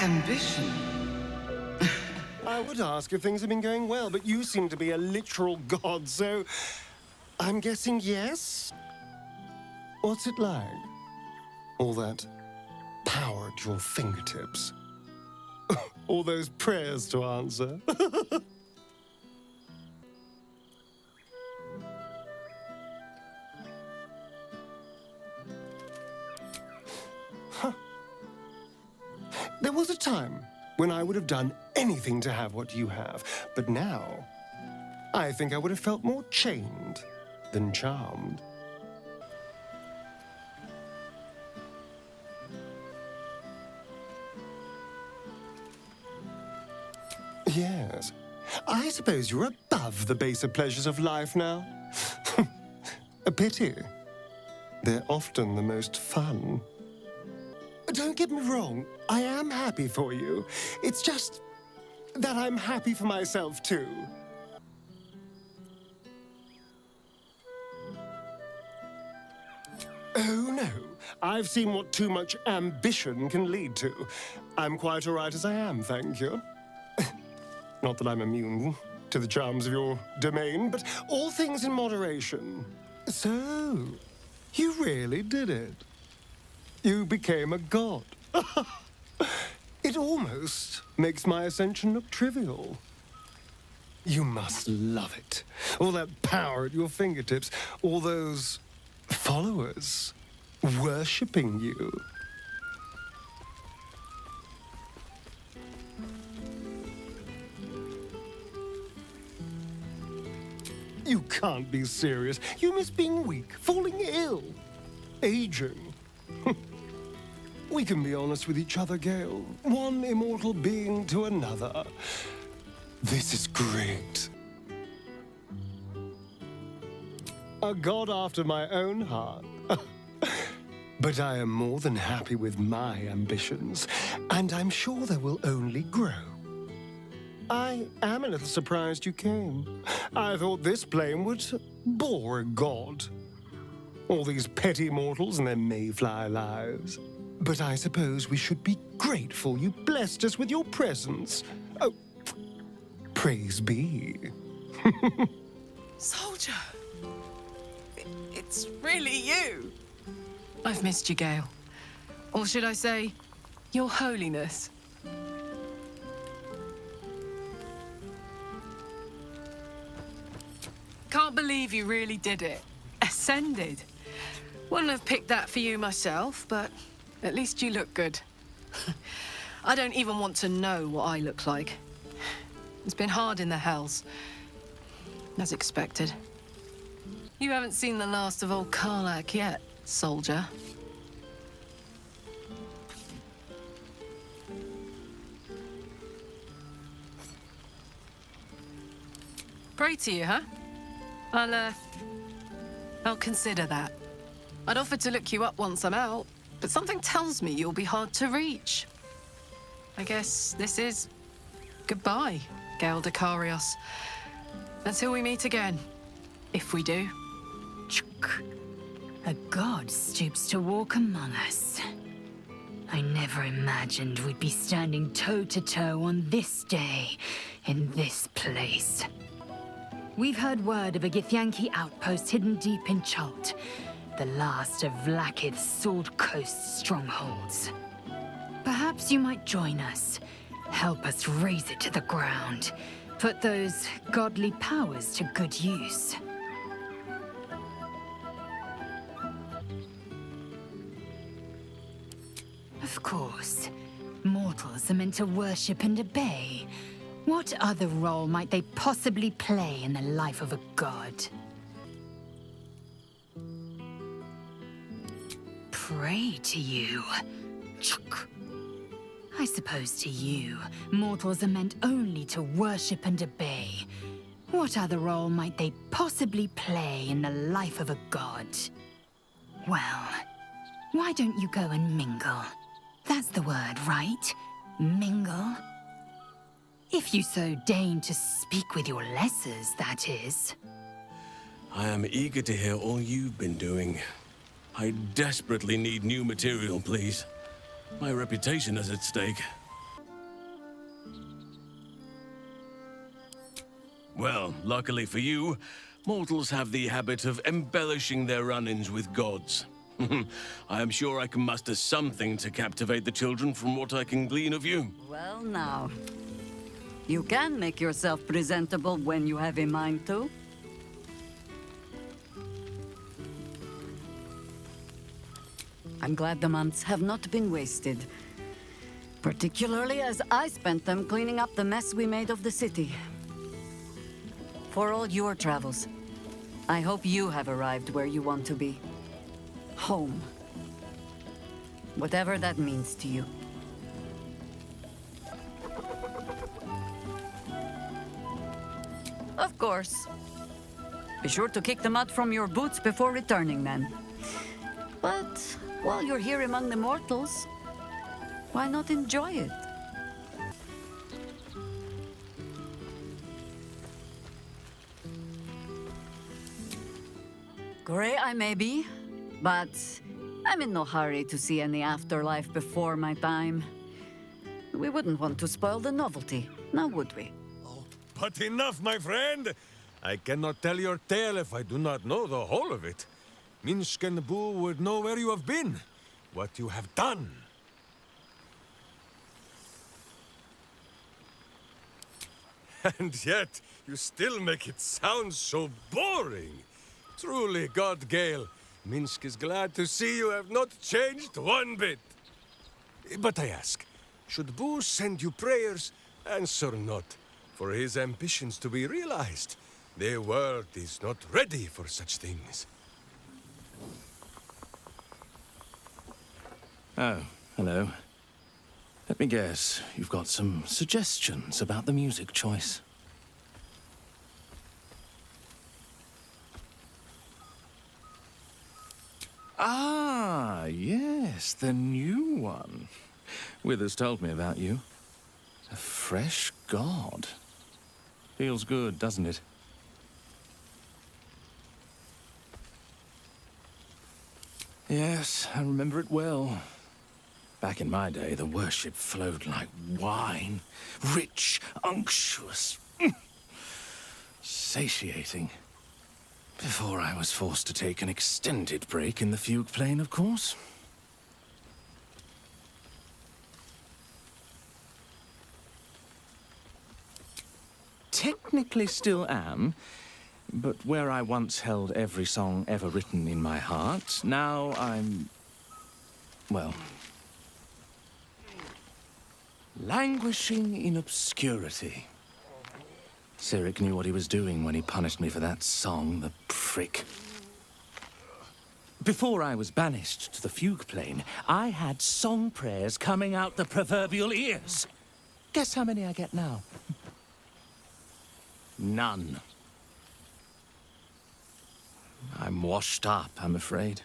ambition. I would ask if things have been going well, but you seem to be a literal god, so I'm guessing yes? What's it like? All that power at your fingertips. All those prayers to answer. There was a time when I would have done anything to have what you have, but now I think I would have felt more chained than charmed. Yes, I suppose you're above the baser pleasures of life now. A pity. They're often the most fun. Don't get me wrong, I am happy for you. It's just that I'm happy for myself too. Oh no, I've seen what too much ambition can lead to. I'm quite all right as I am, thank you. Not that I'm immune to the charms of your domain, but all things in moderation. So, you really did it. You became a god. It almost makes my ascension look trivial. You must love it. All that power at your fingertips, all those followers worshipping you. You can't be serious. You miss being weak, falling ill, aging. We can be honest with each other, Gale. One immortal being to another. This is great. A god after my own heart. But I am more than happy with my ambitions, and I'm sure they will only grow. I am a little surprised you came. I thought this plane would bore a god. All these petty mortals and their mayfly lives. But I suppose we should be grateful you blessed us with your presence. Oh, praise be. Soldier! It's really you! I've missed you, Gale. Or should I say, Your Holiness. Can't believe you really did it. Ascended. Wouldn't have picked that for you myself, but at least you look good. I don't even want to know what I look like. It's been hard in the Hells, as expected. You haven't seen the last of old Karlach yet, soldier. Pray to you, huh? I'll consider that. I'd offer to look you up once I'm out, but something tells me you'll be hard to reach. I guess this is goodbye, Gale Dekarios. Until we meet again, if we do. A god stoops to walk among us. I never imagined we'd be standing toe-to-toe on this day, in this place. We've heard word of a Githyanki outpost hidden deep in Chult, the last of Vlaakith's Sword Coast strongholds. Perhaps you might join us, help us raze it to the ground, put those godly powers to good use. Of course, mortals are meant to worship and obey. What other role might they possibly play in the life of a god? Pray to you. I suppose to you, mortals are meant only to worship and obey. What other role might they possibly play in the life of a god? Well, why don't you go and mingle? That's the word, right? Mingle? If you so deign to speak with your lessers, that is. I am eager to hear all you've been doing. I desperately need new material, please. My reputation is at stake. Well, luckily for you, mortals have the habit of embellishing their run-ins with gods. I am sure I can muster something to captivate the children from what I can glean of you. Well, now. You can make yourself presentable when you have a mind to. I'm glad the months have not been wasted. Particularly as I spent them cleaning up the mess we made of the city. For all your travels, I hope you have arrived where you want to be. Home. Whatever that means to you. Of course. Be sure to kick the mud from your boots before returning, then. But while you're here among the mortals, why not enjoy it? Gray I may be, but I'm in no hurry to see any afterlife before my time. We wouldn't want to spoil the novelty, now would we? But enough, my friend! I cannot tell your tale if I do not know the whole of it. Minsc and Boo would know where you have been, what you have done. And yet, you still make it sound so boring. Truly, God Gale, Minsc is glad to see you have not changed one bit. But I ask, should Boo send you prayers? Answer not, for his ambitions to be realized. The world is not ready for such things. Oh, hello. Let me guess, you've got some suggestions about the music choice. Ah, yes, the new one. Withers told me about you. A fresh god. Feels good, doesn't it? Yes, I remember it well. Back in my day, the worship flowed like wine. Rich, unctuous, satiating. Before I was forced to take an extended break in the fugue plane, of course. Technically still am, but where I once held every song ever written in my heart, now I'm... well... languishing in obscurity. Cyric knew what he was doing when he punished me for that song, the prick. Before I was banished to the fugue plane, I had song prayers coming out the proverbial ears. Guess how many I get now? None. I'm washed up, I'm afraid.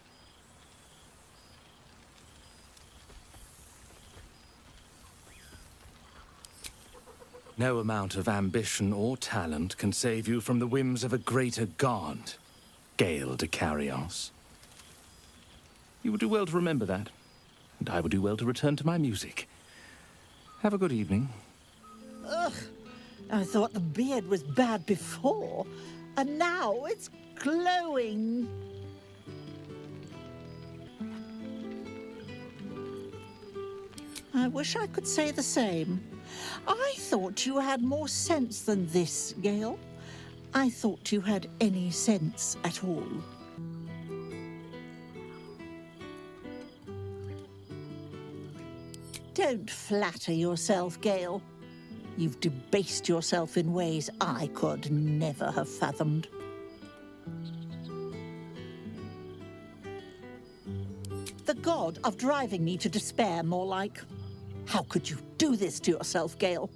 No amount of ambition or talent can save you from the whims of a greater god, Gale de Carrios. You would do well to remember that, and I would do well to return to my music. Have a good evening. Ugh, I thought the beard was bad before, and now it's glowing. I wish I could say the same. I thought you had more sense than this, Gale. I thought you had any sense at all. Don't flatter yourself, Gale. You've debased yourself in ways I could never have fathomed. The god of driving me to despair, more like. How could you do this to yourself, Gale?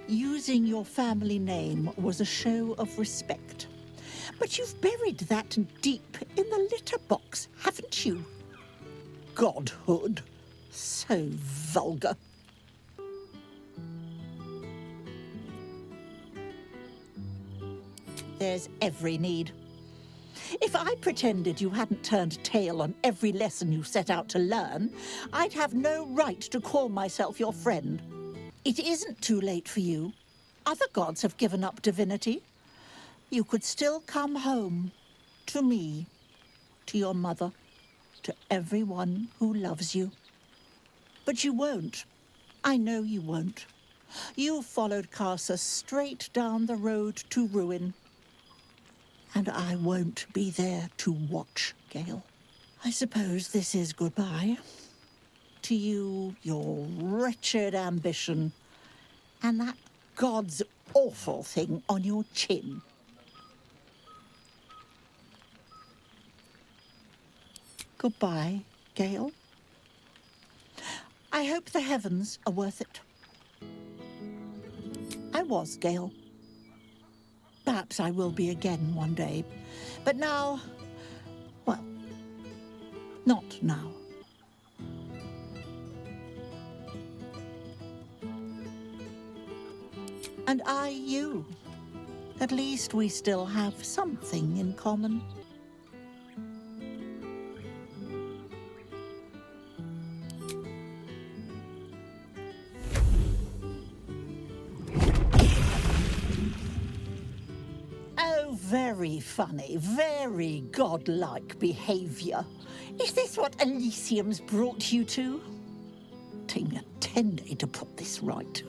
Using your family name was a show of respect. But you've buried that deep in the litter box, haven't you? Godhood. So vulgar. There's every need. If I pretended you hadn't turned tail on every lesson you set out to learn, I'd have no right to call myself your friend. It isn't too late for you. Other gods have given up divinity. You could still come home. To me. To your mother. To everyone who loves you. But you won't. I know you won't. You followed Karlach straight down the road to ruin. And I won't be there to watch, Gale. I suppose this is goodbye. To you, your wretched ambition, and that God's awful thing on your chin. Goodbye, Gale. I hope the heavens are worth it. I was, Gale. Perhaps I will be again one day. But now, well, not now. And I you. At least we still have something in common. Oh, very funny, very godlike behavior. Is this what Elysium's brought you to? Take me a 10-day to put this right.